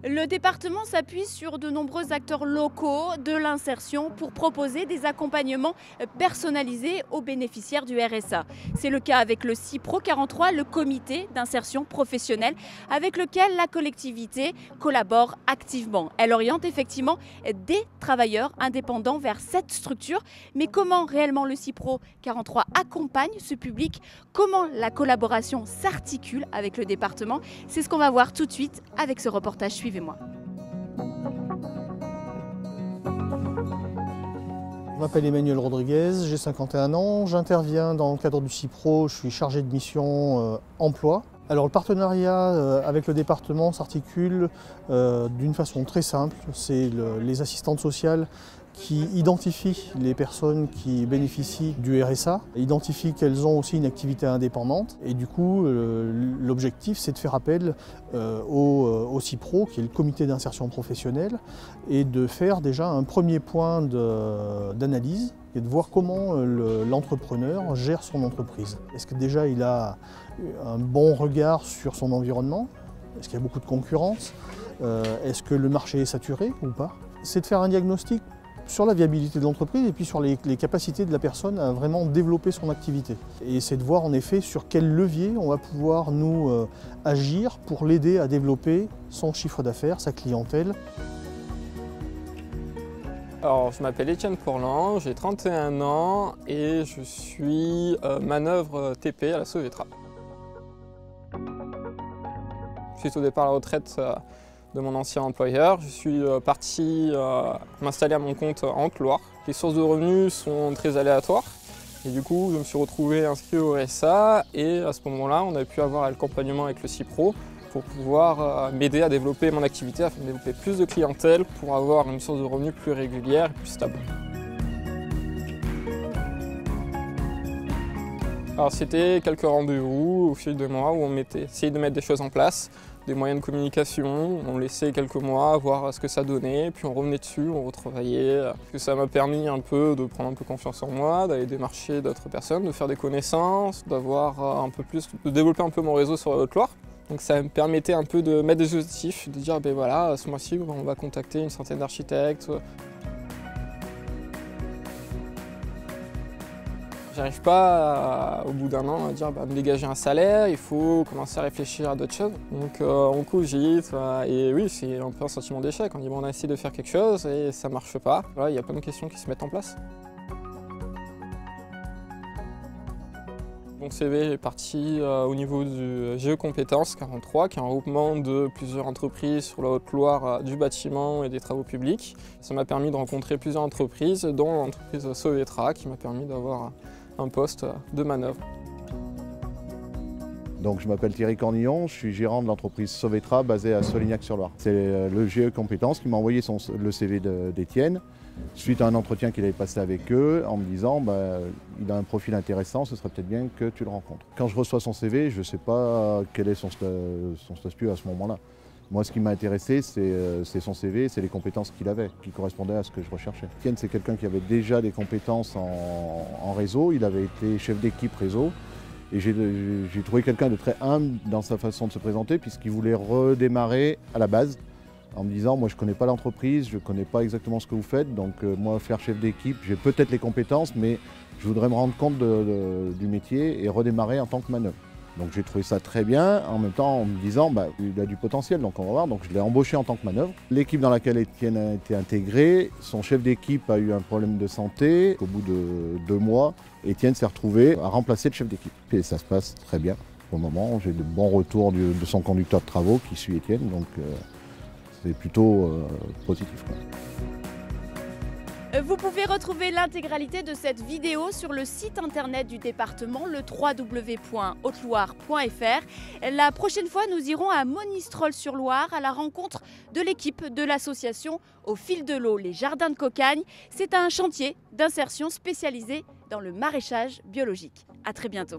Le département s'appuie sur de nombreux acteurs locaux de l'insertion pour proposer des accompagnements personnalisés aux bénéficiaires du RSA. C'est le cas avec le CIPRO 43, le comité d'insertion professionnelle, avec lequel la collectivité collabore activement. Elle oriente effectivement des travailleurs indépendants vers cette structure. Mais comment réellement le CIPRO 43 accompagne ce public? Comment la collaboration s'articule avec le département? C'est ce qu'on va voir tout de suite avec ce reportage. Suivez-moi. Je m'appelle Emmanuel Rodriguez, j'ai 51 ans, j'interviens dans le cadre du CIPRO, je suis chargé de mission emploi. Alors le partenariat avec le département s'articule d'une façon très simple, c'est les assistantes sociales qui identifient les personnes qui bénéficient du RSA, identifient qu'elles ont aussi une activité indépendante et du coup l'objectif c'est de faire appel au CIPRO qui est le comité d'insertion professionnelle et de faire déjà un premier point d'analyse et de voir comment l'entrepreneur gère son entreprise. Est-ce que déjà il a un bon regard sur son environnement? Est-ce qu'il y a beaucoup de concurrence? Est-ce que le marché est saturé ou pas? C'est de faire un diagnostic sur la viabilité de l'entreprise et puis sur les capacités de la personne à vraiment développer son activité. Et c'est de voir en effet sur quel levier on va pouvoir nous agir pour l'aider à développer son chiffre d'affaires, sa clientèle. Alors, je m'appelle Étienne Pourlan, j'ai 31 ans et je suis manœuvre TP à la Sovetra. Suite au départ à la retraite de mon ancien employeur, je suis parti m'installer à mon compte en Haute-Loire. Les sources de revenus sont très aléatoires et du coup je me suis retrouvé inscrit au RSA et à ce moment-là on a pu avoir l'accompagnement avec le CIPRO pour pouvoir m'aider à développer mon activité, à développer plus de clientèle pour avoir une source de revenus plus régulière et plus stable. Alors c'était quelques rendez-vous au fil de mois où on essayait de mettre des choses en place, des moyens de communication, on laissait quelques mois voir ce que ça donnait, puis on revenait dessus, on retravaillait. Ça m'a permis un peu de prendre un peu confiance en moi, d'aller démarcher d'autres personnes, de faire des connaissances, de développer un peu mon réseau sur la Haute-Loire. Donc ça me permettait un peu de mettre des objectifs, de dire ben voilà, ce mois-ci on va contacter une centaine d'architectes. J'arrive pas au bout d'un an à dire me dégager un salaire, il faut commencer à réfléchir à d'autres choses. Donc on cogite et oui, c'est un peu un sentiment d'échec. On dit on a essayé de faire quelque chose et ça marche pas. Voilà, il y a plein de questions qui se mettent en place. Mon CV est parti au niveau du GE Compétences 43, qui est un regroupement de plusieurs entreprises sur la Haute-Loire du bâtiment et des travaux publics. Ça m'a permis de rencontrer plusieurs entreprises, dont l'entreprise Sovetra, qui m'a permis d'avoir un poste de manœuvre. Donc je m'appelle Thierry Cornillon, je suis gérant de l'entreprise Sovetra basée à Solignac-sur-Loire. C'est le GE Compétences qui m'a envoyé le CV d'Étienne suite à un entretien qu'il avait passé avec eux en me disant il a un profil intéressant, ce serait peut-être bien que tu le rencontres. Quand je reçois son CV, je ne sais pas quel est son statut à ce moment-là. Moi, ce qui m'a intéressé, c'est son CV, c'est les compétences qu'il avait, qui correspondaient à ce que je recherchais. Étienne, c'est quelqu'un qui avait déjà des compétences en réseau, il avait été chef d'équipe réseau. Et j'ai trouvé quelqu'un de très humble dans sa façon de se présenter, puisqu'il voulait redémarrer à la base, en me disant, moi je ne connais pas l'entreprise, je ne connais pas exactement ce que vous faites, donc moi faire chef d'équipe, j'ai peut-être les compétences, mais je voudrais me rendre compte du métier et redémarrer en tant que manœuvre. Donc j'ai trouvé ça très bien, en même temps en me disant il a du potentiel, donc on va voir. Donc je l'ai embauché en tant que manœuvre. L'équipe dans laquelle Étienne a été intégré, son chef d'équipe a eu un problème de santé. Au bout de 2 mois, Étienne s'est retrouvé à remplacer le chef d'équipe. Et ça se passe très bien pour le moment. J'ai de bons retours de son conducteur de travaux qui suit Étienne, donc c'est plutôt positif, quoi. Vous pouvez retrouver l'intégralité de cette vidéo sur le site internet du département, le www.hauteloire.fr. La prochaine fois, nous irons à Monistrol-sur-Loire à la rencontre de l'équipe de l'association Au fil de l'eau, les jardins de Cocagne. C'est un chantier d'insertion spécialisé dans le maraîchage biologique. À très bientôt.